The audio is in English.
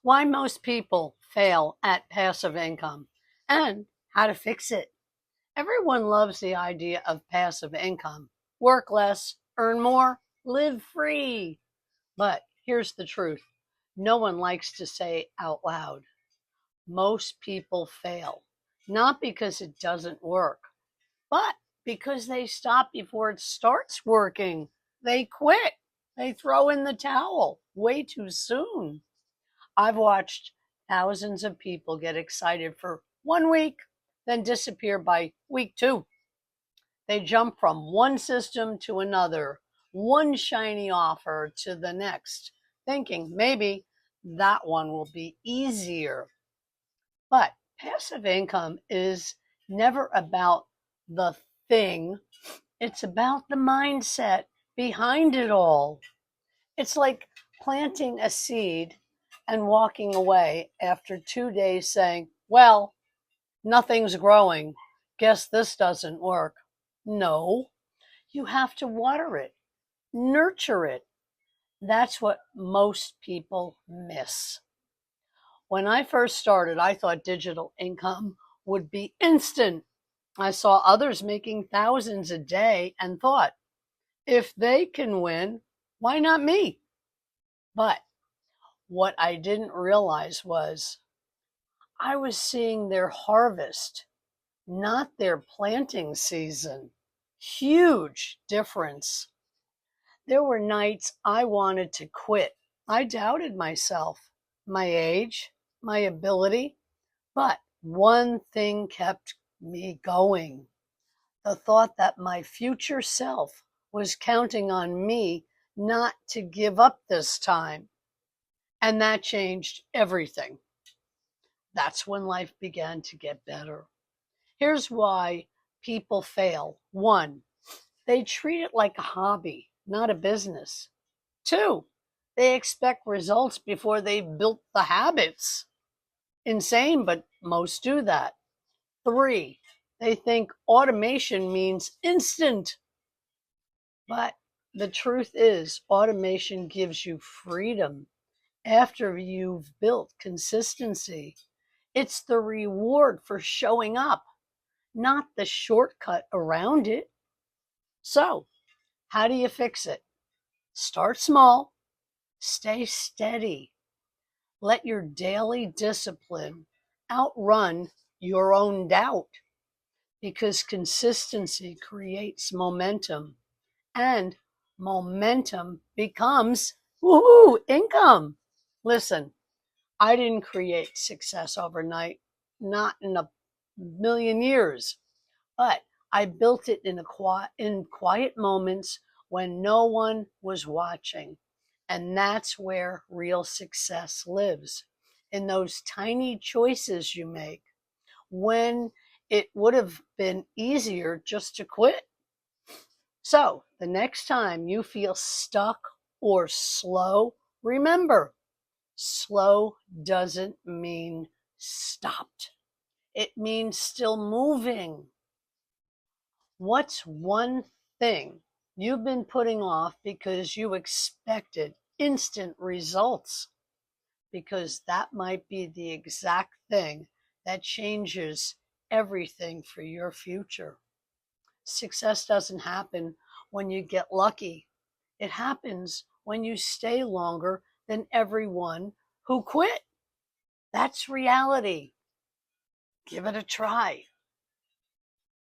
Why most people fail at passive income and how to fix it. Everyone loves the idea of passive income. Work less, earn more, live free. But here's the truth. No one likes to say out loud. Most people fail, not because it doesn't work, but because they stop before it starts working. They quit. They throw in the towel way too soon. I've watched thousands of people get excited for 1 week, then disappear by week two. They jump from one system to another, one shiny offer to the next, thinking maybe that one will be easier. But passive income is never about the thing, it's about the mindset behind it all. It's like planting a seed and walking away after 2 days saying, well, nothing's growing. Guess this doesn't work. No, you have to water it, nurture it. That's what most people miss. When I first started, I thought digital income would be instant. I saw others making thousands a day and thought, if they can win, why not me? But what I didn't realize was I was seeing their harvest, not their planting season. Huge difference. There were nights I wanted to quit. I doubted myself, my age, my ability, but one thing kept me going. The thought that my future self was counting on me not to give up this time. And that changed everything. That's when life began to get better. Here's why people fail. One, they treat it like a hobby, not a business. Two, they expect results before they've built the habits. Insane, but most do that. Three, they think automation means instant. But the truth is, automation gives you freedom after you've built consistency. It's the reward for showing up, not the shortcut around it. So, how do you fix it? Start small, stay steady, let your daily discipline outrun your own doubt because consistency creates momentum and momentum becomes income. Listen, I didn't create success overnight, not in a million years, but I built it in quiet moments when no one was watching. And that's where real success lives, in those tiny choices you make when it would have been easier just to quit. So the next time you feel stuck or slow, remember, slow doesn't mean stopped. It means still moving. What's one thing you've been putting off because you expected instant results? Because that might be the exact thing that changes everything for your future. Success doesn't happen when you get lucky. It happens when you stay longer than everyone who quit. That's reality. Give it a try.